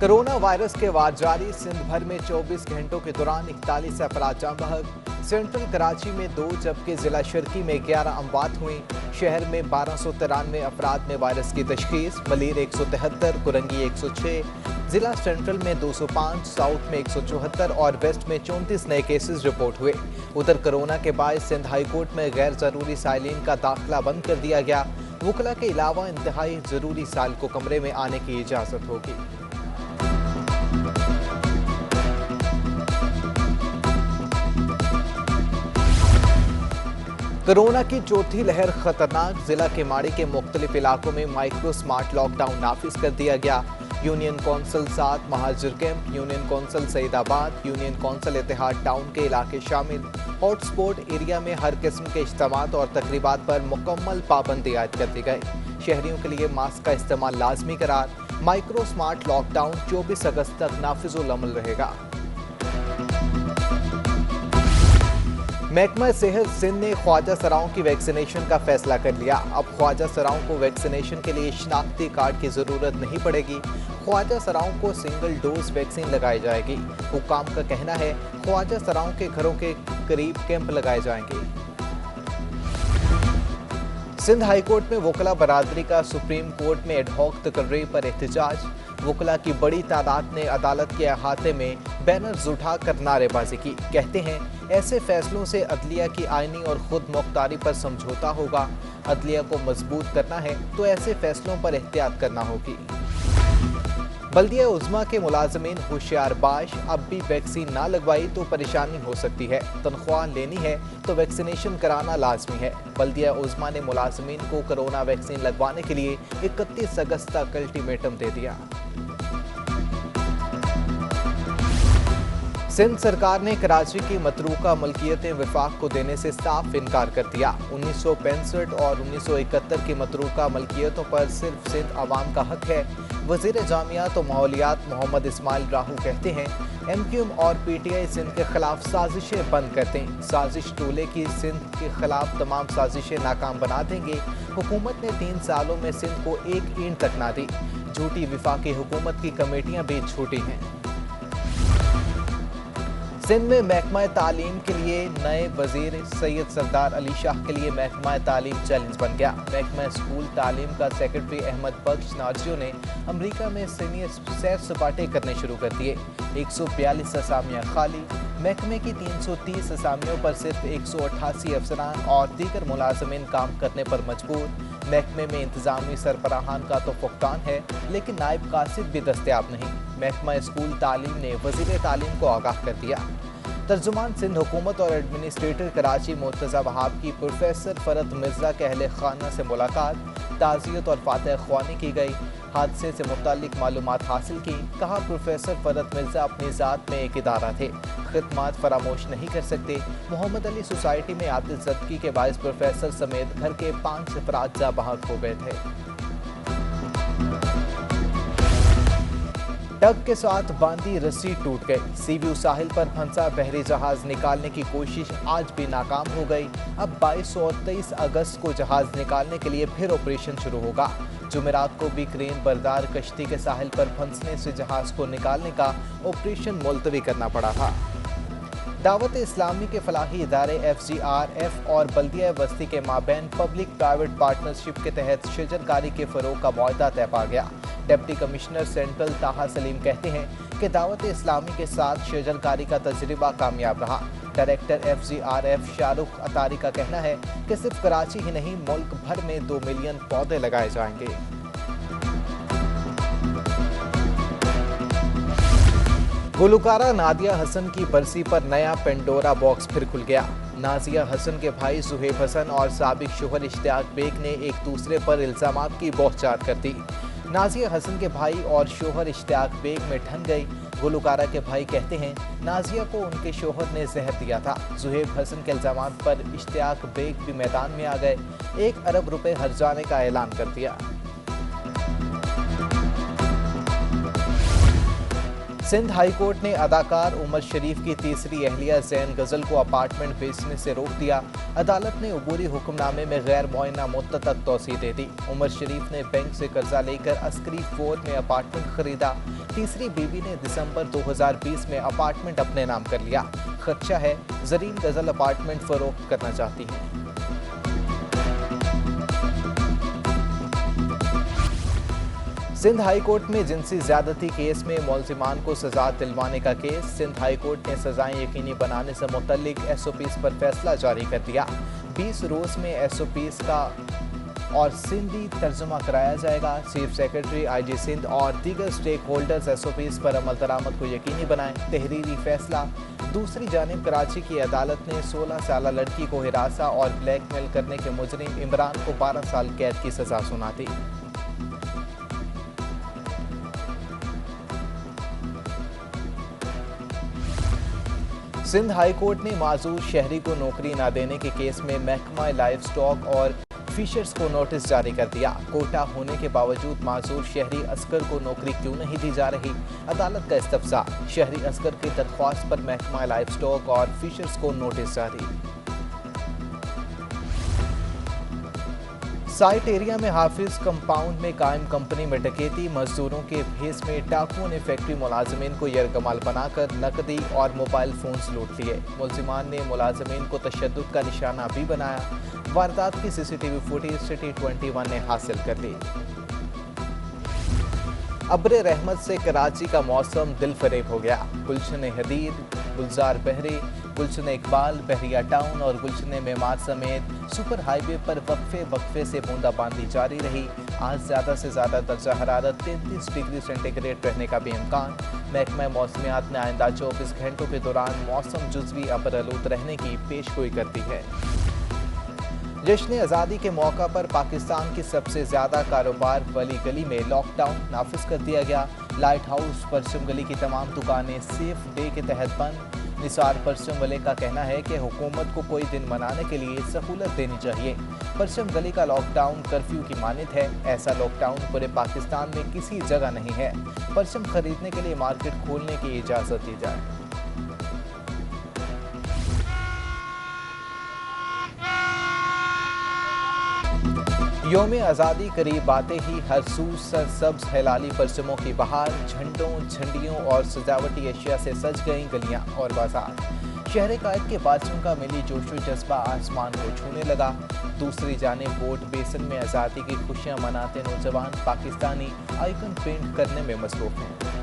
Corona virus के वार जारी। सिंध भर में 24 घंटों के दौरान 41 अफराद जाँ बहक। सेंट्रल कराची में 2 जबकि जिला शिरकी में 11 अमवात हुई। शहर में 1293 अफराद में वायरस की तशखीस। मलीर 173, कुरंगी 106, जिला सेंट्रल में 205, साउथ में 174 और वेस्ट में 34 नए केसेस रिपोर्ट हुए। उधर कोरोना के बाद सिंध हाई कोर्ट में गैर जरूरी साइलिन का दाखिला बंद कर दिया गया। वकला के अलावा इंतहाई जरूरी साल को कमरे में आने की इजाजत होगी। कोरोना की चौथी लहर खतरनाक। जिला के माड़ी के मुख्तलिफ इलाकों में माइक्रो स्मार्ट लॉकडाउन नाफिज कर दिया गया। Union council 7 Muhajir camp, union council Saidabad, union council Ittehad town के इलाके शामिल। हॉटस्पॉट एरिया में हर किस्म के इज्तिमात और तकरीबात पर मुकम्मल पाबंदी आयद कर दी गई। शहरियों के लिए मास्क का इस्तेमाल लाजमी करार। माइक्रो स्मार्ट लॉकडाउन 24 अगस्त तक नाफिजुल अमल रहेगा। महकमा सेहत सिंध ने ख्वाजा सराओं की वैक्सीनेशन का फैसला कर लिया। अब ख्वाजा सराओं को वैक्सीनेशन के लिए शनाख्ती कार्ड की जरूरत नहीं पड़ेगी। ख्वाजा सराओं को सिंगल डोज वैक्सीन लगाई जाएगी। हुकाम का कहना है ख्वाजा सराओं के घरों के करीब कैंप लगाए जाएंगे। सिंध हाई कोर्ट में वकला बरादरी का सुप्रीम कोर्ट में एडहॉक तकर्री पर एहतजाज। वकला की बड़ी तादाद ने अदालत के अहाते में बैनर्स उठाकर नारेबाजी की। कहते हैं ऐसे फैसलों से अदलिया की आईनी और खुद मुख्तारी पर समझौता होगा। अदलिया को मजबूत करना है तो ऐसे फैसलों पर एहतियात करना होगी। बल्दिया उज़्मा के मुलाजमीन होशियार बाश। अब भी वैक्सीन ना लगवाई तो परेशानी हो सकती है। तनख्वाह लेनी है तो वैक्सीनेशन कराना लाजमी है। बल्दिया उज़्मा ने मुलाजमीन को कोरोना वैक्सीन लगवाने के लिए 31 अगस्त तक अल्टीमेटम दे दिया। सिंध सरकार ने कराची की मतरूका मलकियतें वफाक को देने से साफ इनकार कर दिया। 1965 और 1971 की मतरूका मलकियतों पर सिर्फ सिंध अवाम का हक है। वज़ीर जामियात और माहौलियात मोहम्मद इस्माइल राहू कहते हैं MQM और PTI सिंध के खिलाफ साजिशें बंद कर दें। साजिश टोले की सिंध के खिलाफ तमाम साजिशें नाकाम बना देंगे। हुकूमत ने 3 सालों में सिंध को एक ईंट तक ना दी। झूठी वफाकी हुकूमत की कमेटियां भी झूठी हैं। सिंध में महकमा तालीम के लिए नए वजीर सैयद सरदार अली शाह के लिए महकमा तालीम चैलेंज बन गया। महकमा स्कूल तालीम का सेक्रेटरी अहमद बख्श नाजियों ने अमेरिका में सीनियर सैर सपाटे करने शुरू कर दिए। 142 असामियाँ खाली। महकमे की 330 असामियों पर सिर्फ 188 अफसरान और दीगर मुलाजमीन काम करने पर मजबूर। महकमे में इंतजामी सरबराहान का तो फुकतान है लेकिन नायब कासिद भी दस्तयाब नहीं। महकमा स्कूल तालीम ने वजीर तालीम को आगाह कर दिया। तर्जुमान सिंध हुकूमत और एडमिनिस्ट्रेटर कराची मुर्तज़ा वहाब की प्रोफेसर फरत मिर्जा के अहले खाना से मुलाकात। ताज़ियत और फातह ख्वानी की गई। हादसे से मुतालिक मालूमात हासिल की। कहा प्रोफेसर फरत मिर्जा अपनी ज़ात में एक इदारा थे, खिदमात फरामोश नहीं कर सकते। मोहम्मद अली सोसाइटी में आतिशज़दगी के बायस प्रोफेसर समेत घर के 5 अफराद जाँ बहक हो गए थे। टग के साथ बांधी रस्सी टूट गई। सीबीयू साहिल पर फंसा बहरी जहाज निकालने की कोशिश आज भी नाकाम हो गई। अब 22 और 23 अगस्त को जहाज निकालने के लिए फिर ऑपरेशन शुरू होगा। जुमेरात को भी क्रेन बरदार कश्ती के साहिल पर फंसने से जहाज को निकालने का ऑपरेशन मुलतवी करना पड़ा था। दावत इस्लामी के फलाही इदारे FGRF और बल्दिया बस्ती के माबैन पब्लिक प्राइवेट पार्टनरशिप के तहत शजरकारी के फ़रोग़ का मुआहदा तय पा गया। डिप्टी कमिश्नर सेंट्रल ताहा सलीम कहते हैं कि दावत इस्लामी के साथ शजरकारी का तजर्बा कामयाब रहा। डायरेक्टर FGRF शाहरुख अतारी का कहना है कि सिर्फ कराची ही नहीं मुल्क भर में 2 मिलियन पौधे लगाए जाएंगे। गुलकारा नादिया हसन की बरसी पर नया पेंडोरा बॉक्स फिर खुल गया। नाजिया हसन के भाई सुहेब हसन और साबिक शोहर इश्तियाक बेग ने एक दूसरे पर इल्जामात की बौछार कर दी। नाजिया हसन के भाई और शोहर इश्तियाक बेग में ठन गई। गुलकारा के भाई कहते हैं नाजिया को उनके शोहर ने जहर दिया था। सुहेब हसन के इल्जामात पर इश्तियाक बेग भी मैदान में आ गए। 1 अरब रुपए हर्जाने का ऐलान कर दिया। सिंध हाई कोर्ट ने अदाकार उमर शरीफ की तीसरी अहलिया जैन गजल को अपार्टमेंट बेचने से रोक दिया। अदालत ने अबूरी हुक्मनामे में गैर मुअय्यना मुद्दत तक तौसीह दे दी। उमर शरीफ ने बैंक से कर्जा लेकर अस्करी 4 में अपार्टमेंट खरीदा। तीसरी बीवी ने दिसंबर 2020 में अपार्टमेंट अपने नाम कर लिया। खदशा है जरीन गजल अपार्टमेंट फरोख्त करना चाहती है। सिंध हाई कोर्ट में जिनसी ज्यादती केस में मुलजिमान को सजा दिलवाने का केस। सिंध हाई कोर्ट ने सजाएं यकीनी बनाने से मुतल्लिक SOPs पर फैसला जारी कर दिया। 20 रोज में SOPs का और सिंधी तर्जुमा कराया जाएगा। चीफ सेक्रेटरी IG सिंध और दीगर स्टेक होल्डर्स SOPs पर अमल दरामद को यकीनी बनाएं। तहरीरी फैसला। दूसरी जानिब कराची की अदालत ने 16 साल लड़की को हिरासा और ब्लैकमेल करने के मुजरिम इमरान को 12 साल कैद की सजा सुना दी। सिंध हाई कोर्ट ने माजूर शहरी को नौकरी न देने के केस में महकमा लाइफ स्टॉक और फिशर्स को नोटिस जारी कर दिया। कोटा होने के बावजूद माजूर शहरी असगर को नौकरी क्यों नहीं दी जा रही? अदालत का इस्तफसार। शहरी असगर की दरख्वास्त पर महकमा लाइफ स्टॉक और फिशर्स को नोटिस जारी। साइट एरिया में हाफिज कंपाउंड में कायम कंपनी में डकैती। मजदूरों के भेस में डाकुओं ने फैक्ट्री मुलाजमीन को यरगमाल बनाकर नकदी और मोबाइल फोन्स लूट लिए। मुलजिमान ने मुलाजमीन को तशद्दुद का निशाना भी बनाया। वारदात की CCTV फुटेज सिटी 21 ने हासिल कर ली। अब्र रहमत से कराची का मौसम दिल फरेब हो गया। गुलशन हदीद, गुलजार बहरी, गुलशन इकबाल, बहरिया टाउन और गुलशन मेमार समेत सुपर हाईवे पर वक्फे से बूंदाबांदी जारी रही। आज ज़्यादा से ज़्यादा दर्जा हरारत 33 डिग्री सेंटीग्रेड रहने का भी इम्कान। महकमा मौसमियात ने आइंदा 24 घंटों के दौरान मौसम जुज़वी अबरआलूद रहने की पेशगोई कर दी है। जश्न आज़ादी के मौका पर पाकिस्तान की सबसे ज़्यादा कारोबार वाली गली में लॉकडाउन नाफिज कर दिया गया। लाइट हाउस परचम गली की तमाम दुकानें सेफ डे के तहत बंद। निसार परचम वाले का कहना है कि हुकूमत को कोई दिन मनाने के लिए सहूलत देनी चाहिए। परचम गली का लॉकडाउन कर्फ्यू की मानद है। ऐसा लॉकडाउन पूरे पाकिस्तान में किसी जगह नहीं है। परचम खरीदने के लिए मार्केट खोलने की इजाज़त दी जाए। यौम आज़ादी करीब आते ही हर सू सरसब्ज हिलाली परचमों की बहार। झंडों, झंडियों और सजावटी अशिया से सज गईं गलियां और बाजार। शहर कायद के बादशों का मिली जोशो जज्बा आसमान को छूने लगा। दूसरी जानिब बोट बेसन में आज़ादी की खुशियां मनाते नौजवान पाकिस्तानी आइकन पेंट करने में मसरूफ हैं।